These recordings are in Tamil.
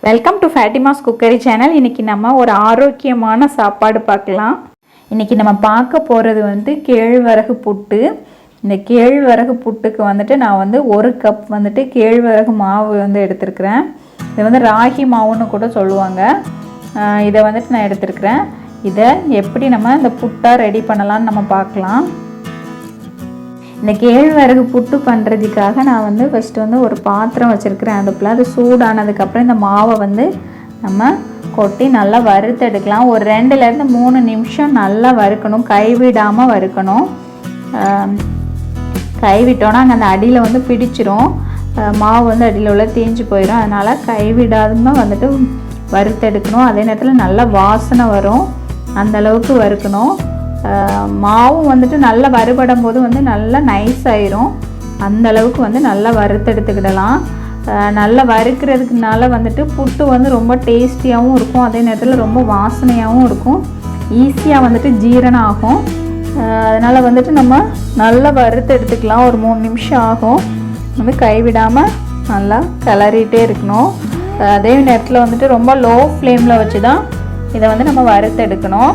Welcome to Fatima's cookery channel. இன்றைக்கி நம்ம ஒரு ஆரோக்கியமான சாப்பாடு பார்க்கலாம். இன்றைக்கி நம்ம பார்க்க போகிறது வந்து கேழ்வரகு புட்டு. இந்த கேழ்வரகு புட்டுக்கு வந்துட்டு நான் வந்து 1 கப் வந்துட்டு கேழ்வரகு மாவு வந்து எடுத்துருக்கிறேன். இது வந்து ராகி மாவுன்னு கூட சொல்லுவாங்க. இதை வந்துட்டு நான் எடுத்துருக்கிறேன். இதை எப்படி நம்ம இந்த புட்டாக ரெடி பண்ணலான்னு நம்ம பார்க்கலாம். இந்த கேழ்வரகு புட்டு பண்ணுறதுக்காக நான் வந்து ஃபஸ்ட்டு வந்து ஒரு பாத்திரம் வச்சுருக்கிறேன் அடுப்பில். அது சூடானதுக்கப்புறம் இந்த மாவை வந்து நம்ம கொட்டி நல்லா வறுத்தெடுக்கலாம். ஒரு 2லேருந்து 3 நிமிஷம் நல்லா வறுக்கணும், கைவிடாமல் வறுக்கணும். கைவிட்டோன்னா அங்கே அந்த அடியில் வந்து பிடிச்சிரும், மாவு வந்து அடியில் உள்ள தேஞ்சு போயிடும். அதனால் கைவிடாமல் வந்துட்டு வறுத்தெடுக்கணும். அதே நேரத்தில் நல்லா வாசனை வரும், அந்தளவுக்கு வறுக்கணும். மாவும் வந்துட்டு நல்லா வறுபடும் போது வந்து நல்லா நைஸ் ஆயிரும். அந்த அளவுக்கு வந்து நல்லா வறுத்தெடுத்துக்கிடலாம். நல்லா வறுக்கிறதுக்குனால வந்துட்டு புட்டு வந்து ரொம்ப டேஸ்டியாகவும் இருக்கும், அதே நேரத்தில் ரொம்ப வாசனையாகவும் இருக்கும், ஈஸியாக வந்துட்டு ஜீரணம் ஆகும். அதனால் வந்துட்டு நம்ம நல்லா வறுத்து எடுத்துக்கலாம். ஒரு 3 நிமிஷம் ஆகும். வந்து கைவிடாமல் நல்லா கிளறிட்டே இருக்கணும். அதே நேரத்தில் வந்துட்டு ரொம்ப லோ ஃப்ளேமில் வச்சு தான் இதை வந்து நம்ம வறுத்து எடுக்கணும்.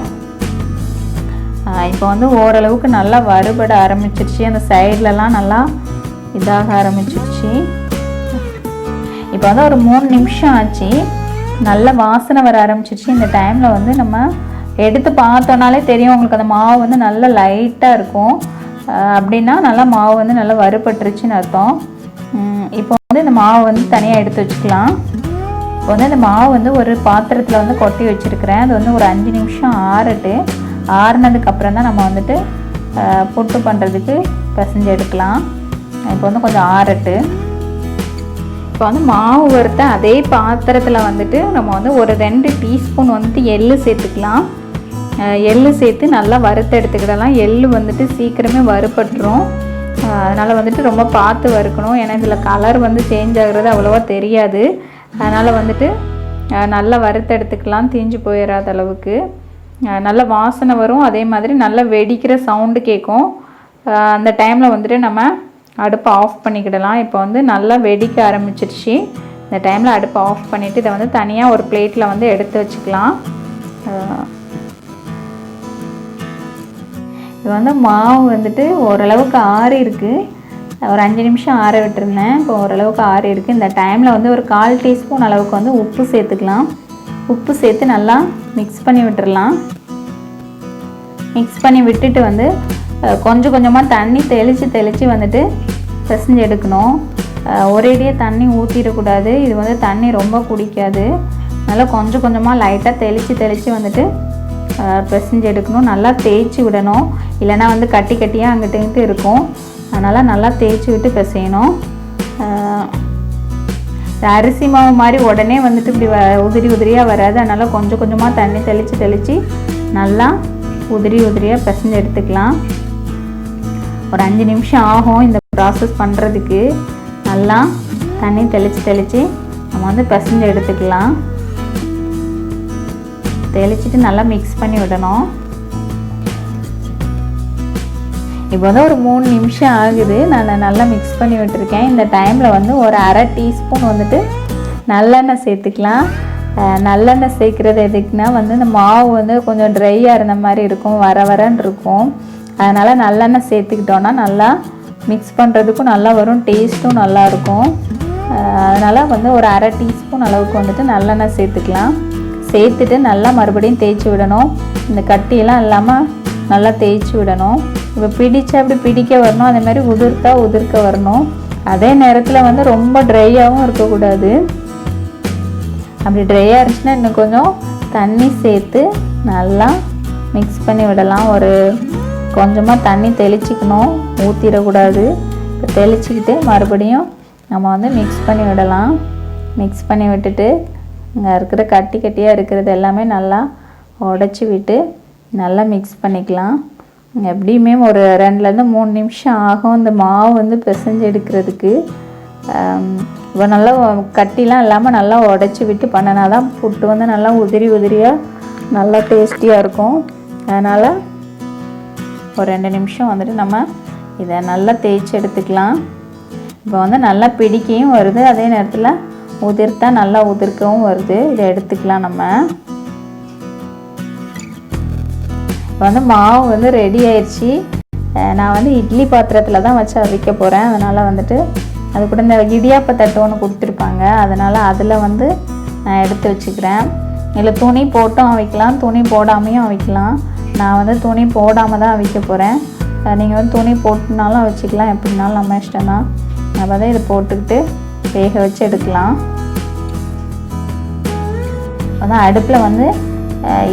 இப்போ வந்து ஓரளவுக்கு நல்லா வறுபட ஆரம்பிச்சிருச்சு. அந்த சைட்லலாம் நல்லா இதாக ஆரம்பிச்சிருச்சு. இப்போ வந்து ஒரு 3 நிமிஷம் ஆச்சு, நல்ல வாசனை வர ஆரம்பிச்சிருச்சு. இந்த டைமில் வந்து நம்ம எடுத்து பார்த்தோன்னாலே தெரியும் உங்களுக்கு அந்த மாவு வந்து நல்லா லைட்டாக இருக்கும். அப்படின்னா நல்லா மாவு வந்து நல்லா வறுபட்டுருச்சுன்னு அர்த்தம். இப்போ வந்து இந்த மாவு வந்து தனியாக எடுத்து வச்சுக்கலாம். இப்போ வந்து இந்த மாவு வந்து ஒரு பாத்திரத்தில் வந்து கொட்டி வச்சுருக்கிறேன். அது வந்து ஒரு 5 நிமிஷம் ஆறுனதுக்கப்புறம் தான் நம்ம வந்துட்டு புட்டு பண்ணுறதுக்கு பிசைஞ்சு எடுக்கலாம். இப்போ வந்து கொஞ்சம் ஆறட்டு. இப்போ வந்து மாவு வறுத்த அதே பாத்திரத்தில் வந்துட்டு நம்ம வந்து ஒரு 2 டீஸ்பூன் வந்துட்டு எள்ளு சேர்த்துக்கலாம். எள்ளு சேர்த்து நல்லா வறுத்து எடுத்துக்கிடலாம். எள்ளு வந்துட்டு சீக்கிரமே வறுபட்டுரும். அதனால் வந்துட்டு ரொம்ப பார்த்து வறுக்கணும். ஏன்னா இதில் கலர் வந்து சேஞ்ச் ஆகுறது அவ்வளோவா தெரியாது. அதனால் வந்துட்டு நல்லா வறுத்து எடுத்துக்கலாம், தீஞ்சு போயிடாத அளவுக்கு. நல்ல வாசனை வரும், அதே மாதிரி நல்லா வெடிக்கிற சவுண்டு கேட்கும். அந்த டைமில் வந்துட்டு நம்ம அடுப்பை ஆஃப் பண்ணிக்கிடலாம். இப்போ வந்து நல்லா வெடிக்க ஆரம்பிச்சிருச்சு. இந்த டைமில் அடுப்பை ஆஃப் பண்ணிவிட்டு இதை வந்து தனியாக ஒரு பிளேட்டில் வந்து எடுத்து வச்சுக்கலாம். இது வந்து மாவு வந்துட்டு ஓரளவுக்கு ஆறி இருக்குது. ஒரு 5 நிமிஷம் ஆற விட்டுருந்தேன். இப்போ ஓரளவுக்கு ஆறி இருக்குது. இந்த டைமில் வந்து ஒரு 1/4 டீஸ்பூன் அளவுக்கு வந்து உப்பு சேர்த்துக்கலாம். உப்பு சேர்த்து நல்லா மிக்ஸ் பண்ணி விட்டுடலாம். மிக்ஸ் பண்ணி விட்டுட்டு வந்து கொஞ்சம் கொஞ்சமாக தண்ணி தெளித்து வந்துட்டு பிசைஞ்சு எடுக்கணும். ஒரேடியாக தண்ணி ஊற்றிடக்கூடாது. இது வந்து தண்ணி ரொம்ப குடிக்காது. நல்லா கொஞ்சம் கொஞ்சமாக லைட்டாக தெளித்து வந்துட்டு பிசைஞ்சு எடுக்கணும். நல்லா தேய்ச்சி விடணும், இல்லைனா வந்து கட்டி கட்டியாக அங்கிட்டு இருக்கும். அதனால் நல்லா தேய்ச்சி விட்டு பிசையணும். அரிசி மாவு மாதிரி உடனே வந்துட்டு இப்படி உதிரியாக வராது. அதனால் கொஞ்சம் கொஞ்சமாக தண்ணி தெளித்து நல்லா உதிரியாக பிசைஞ்சு எடுத்துக்கலாம். ஒரு 5 நிமிஷம் ஆகும் இந்த ப்ராசஸ் பண்ணுறதுக்கு. நல்லா தண்ணி தெளித்து நம்ம வந்து பிசைஞ்சு எடுத்துக்கலாம். தெளிச்சுட்டு நல்லா மிக்ஸ் பண்ணி விடணும். இப்போ வந்து ஒரு 3 நிமிஷம் ஆகுது. நான் நல்லா மிக்ஸ் பண்ணி விட்டுருக்கேன். இந்த டைமில் வந்து ஒரு 1/2 டீஸ்பூன் வந்துட்டு நல்லெண்ணெய் சேர்த்துக்கலாம். நல்லெண்ணெய் சேர்க்குறது எதுக்குன்னா வந்து இந்த மாவு வந்து கொஞ்சம் ட்ரையாக இருந்த மாதிரி இருக்கும், வரன்னு இருக்கும். அதனால் நல்லெண்ணெய் சேர்த்துக்கிட்டோன்னா நல்லா மிக்ஸ் பண்ணுறதுக்கும் நல்லா வரும், டேஸ்ட்டும் நல்லாயிருக்கும். அதனால் வந்து ஒரு 1/2 டீஸ்பூன் அளவுக்கு வந்துட்டு நல்லெண்ணெய் சேர்த்துக்கலாம். சேர்த்துட்டு நல்லா மறுபடியும் தேய்ச்சி விடணும். இந்த கட்டியெல்லாம் இல்லாமல் நல்லா தேய்ச்சி விடணும். இப்போ பிடிச்சா அப்படி பிடிக்க வரணும், அதே மாதிரி உதிர்க்க வரணும். அதே நேரத்தில் வந்து ரொம்ப ட்ரையாகவும் இருக்கக்கூடாது. அப்படி ட்ரையாக இருந்துச்சுன்னா இன்னும் கொஞ்சம் தண்ணி சேர்த்து நல்லா மிக்ஸ் பண்ணி விடலாம். ஒரு கொஞ்சமாக தண்ணி தெளிச்சிக்கணும், ஊற்றிடக்கூடாது. இப்போ தெளிச்சிக்கிட்டு மறுபடியும் நம்ம வந்து மிக்ஸ் பண்ணி விடலாம். மிக்ஸ் பண்ணி விட்டுட்டு இங்கே இருக்கிற கட்டியாக இருக்கிறது எல்லாமே நல்லா உடச்சி விட்டு நல்லா மிக்ஸ் பண்ணிக்கலாம். எப்படியுமே ஒரு 2லேருந்து 3 நிமிஷம் ஆகும் இந்த மாவு வந்து பிசைஞ்சு எடுக்கிறதுக்கு. இப்போ நல்லா கட்டிலாம் இல்லாமல் நல்லா உடச்சி விட்டு பண்ணினா தான் புட்டு வந்து நல்லா உதிரியாக நல்லா டேஸ்டியாக இருக்கும். அதனால் ஒரு 2 நிமிஷம் வந்துட்டு நம்ம இதை நல்லா தேய்ச்சி எடுத்துக்கலாம். இப்போ வந்து நல்லா பிடிக்கையும் வருது, அதே நேரத்தில் உதிர்த்தா நல்லா உதிர்க்கவும் வருது. இதை எடுத்துக்கலாம் நம்ம. இப்போ வந்து மாவு வந்து ரெடி ஆயிடுச்சு. நான் வந்து இட்லி பாத்திரத்தில் தான் வச்சு அவிக்க போகிறேன். அதனால் வந்துட்டு அது கூட இந்த இடியாப்ப தட்டு ஒன்று கொடுத்துருப்பாங்க, அதனால் அதில் வந்து நான் எடுத்து வச்சுக்கிறேன். இல்லை துணி போட்டும் அவிக்கலாம், துணி போடாமையும் அவிக்கலாம். நான் வந்து துணி போடாமல் தான் அவிக்க போகிறேன். நீங்கள் வந்து துணி போட்டுனாலும் அவிச்சிக்கலாம், எப்படினாலும் நம்ம இஷ்டம் தான். நம்ம தான் இதை போட்டுக்கிட்டு வேக வச்சு எடுக்கலாம். அதான் அடுப்பில் வந்து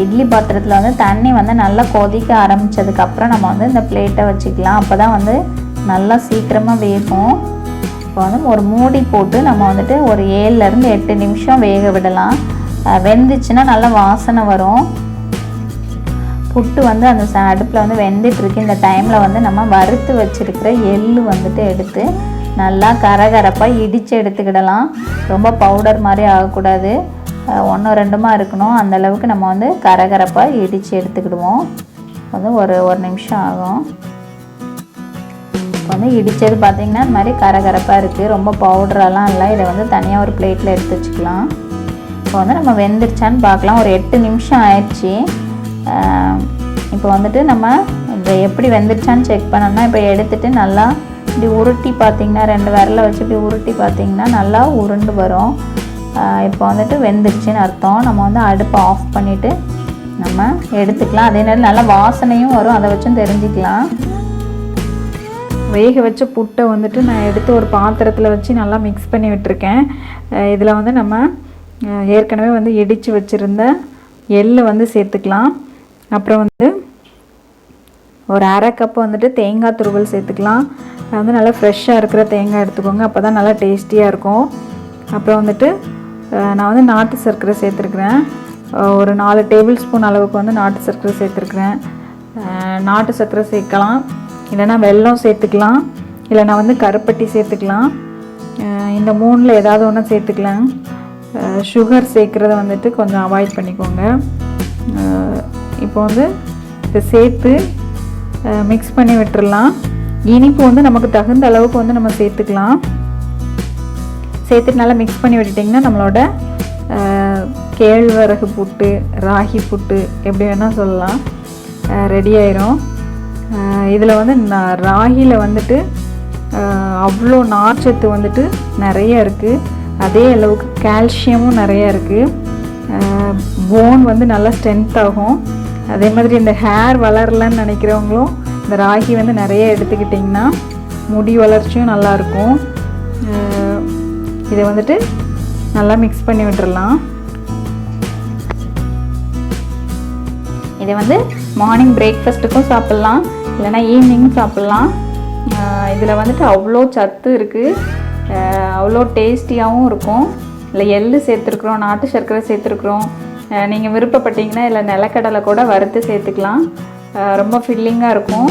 இட்லி பாத்திரத்தில் வந்து தண்ணி வந்து நல்லா கொதிக்க ஆரம்பித்ததுக்கப்புறம் நம்ம வந்து இந்த பிளேட்டை வச்சுக்கலாம். அப்போ தான் வந்து நல்லா சீக்கிரமாக வேகும். இப்போ வந்து ஒரு மூடி போட்டு நம்ம வந்துட்டு ஒரு 7லேருந்து 8 நிமிஷம் வேக விடலாம். வெந்துச்சுன்னா நல்லா வாசனை வரும். புட்டு வந்து அந்த அடுப்பில் வந்து வெந்துட்டுருக்கு. இந்த டைமில் வந்து நம்ம வறுத்து வச்சுருக்கிற எள்ளு வந்துட்டு எடுத்து நல்லா கரகரப்பாக இடித்து எடுத்துக்கிடலாம். ரொம்ப பவுடர் மாதிரி ஆகக்கூடாது, 1-2 இருக்கணும். அந்தளவுக்கு நம்ம வந்து கரகரப்பாக இடித்து எடுத்துக்கிடுவோம். வந்து ஒரு நிமிஷம் ஆகும். இப்போ வந்து இடித்தது பார்த்திங்கன்னா இந்த மாதிரி கரகரப்பாக இருக்குது, ரொம்ப பவுடரெல்லாம் இல்லை. இதை வந்து தனியாக ஒரு பிளேட்டில் எடுத்து வச்சுக்கலாம். இப்போ வந்து நம்ம வெந்துருச்சான்னு பார்க்கலாம். ஒரு 8 நிமிஷம் ஆயிடுச்சு. இப்போ வந்துட்டு நம்ம இதை எப்படி வெந்துருச்சான்னு செக் பண்ணோம்னா, இப்போ எடுத்துகிட்டு நல்லா இப்படி உருட்டி பார்த்திங்கன்னா 2 விரலை வச்சு இப்படி உருட்டி பார்த்திங்கன்னா நல்லா உருண்டு வரும். இப்போ வந்துட்டு வெந்துருச்சுன்னு அர்த்தம். நம்ம வந்து அடுப்பை ஆஃப் பண்ணிவிட்டு நம்ம எடுத்துக்கலாம். அதே நேரம் நல்லா வாசனையும் வரும், அதை வச்சும் தெரிஞ்சுக்கலாம். வேக வச்ச புட்டை வந்துட்டு நான் எடுத்து ஒரு பாத்திரத்தில் வச்சு நல்லா மிக்ஸ் பண்ணி விட்டுருக்கேன். இதில் வந்து நம்ம ஏற்கனவே வந்து இடித்து வச்சுருந்த எள்ளு வந்து சேர்த்துக்கலாம். அப்புறம் வந்து ஒரு 1/2 கப் வந்துட்டு தேங்காய் துருவல் சேர்த்துக்கலாம். வந்து நல்லா ஃப்ரெஷ்ஷாக இருக்கிற தேங்காய் எடுத்துக்கோங்க, அப்போ தான் நல்லா டேஸ்டியாக இருக்கும். அப்புறம் வந்துட்டு நான் வந்து நாட்டு சர்க்கரை சேர்த்துருக்குறேன். ஒரு 4 டேபிள் ஸ்பூன் அளவுக்கு வந்து நாட்டு சர்க்கரை சேர்த்துருக்குறேன். நாட்டு சர்க்கரை சேர்க்கலாம், இல்லைனா வெல்லம் சேர்த்துக்கலாம், இல்லைனா வந்து கருப்பட்டி சேர்த்துக்கலாம். இந்த 3ல் ஏதாவது ஒன்று சேர்த்துக்கலாம். சுகர் சேர்க்குறத வந்துட்டு கொஞ்சம் அவாய்ட் பண்ணிக்கோங்க. இப்போ வந்து இதை சேர்த்து மிக்ஸ் பண்ணி விட்டுறலாம். இனிப்பு வந்து நமக்கு தகுந்த அளவுக்கு வந்து நம்ம சேர்த்துக்கலாம். சேர்த்துட்டு நல்லா மிக்ஸ் பண்ணி விட்டுட்டிங்கன்னா நம்மளோட கேழ்வரகு புட்டு, ராகி புட்டு எப்படி வேணால் சொல்லலாம், ரெடி ஆயிரும். இதில் வந்து ராகியில் வந்துட்டு அவ்வளோ நார்ச்சத்து வந்துட்டு நிறைய இருக்குது. அதே அளவுக்கு கால்சியமும் நிறையா இருக்குது. போன் வந்து நல்லா ஸ்ட்ரென்த் ஆகும். அதே மாதிரி இந்த ஹேர் வளரலன்னு நினைக்கிறவங்களும் இந்த ராகி வந்து நிறைய எடுத்துக்கிட்டிங்கன்னா முடி வளர்ச்சியும் நல்லாயிருக்கும். இதை வந்துட்டு நல்லா மிக்ஸ் பண்ணி விட்டுறலாம். இதை வந்து மார்னிங் பிரேக்ஃபாஸ்ட்டுக்கும் சாப்பிட்லாம், இல்லைனா ஈவினிங்கும் சாப்பிட்லாம். இதில் வந்துட்டு அவ்வளோ சத்து இருக்குது, அவ்வளோ டேஸ்டியாகவும் இருக்கும். இல்லை எள்ளு சேர்த்துருக்குறோம், நாட்டு சர்க்கரை சேர்த்துருக்குறோம். நீங்கள் விருப்பப்பட்டீங்கன்னா இல்லை நிலக்கடலை கூட வறுத்து சேர்த்துக்கலாம். ரொம்ப ஃபில்லிங்காக இருக்கும்.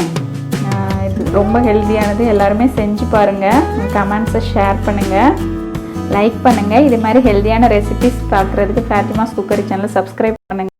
இது ரொம்ப ஹெல்த்தியானது. எல்லாருமே செஞ்சு பாருங்கள். கமெண்ட்ஸை ஷேர் பண்ணுங்கள், லைக் பண்ணுங்கள். இது மாதிரி ஹெல்த்தியான ரெசிபிஸ் பார்க்குறதுக்கு ஃபாத்திமாஸ் குக்கரி சேனலை சப்ஸ்கிரைப் பண்ணுங்கள்.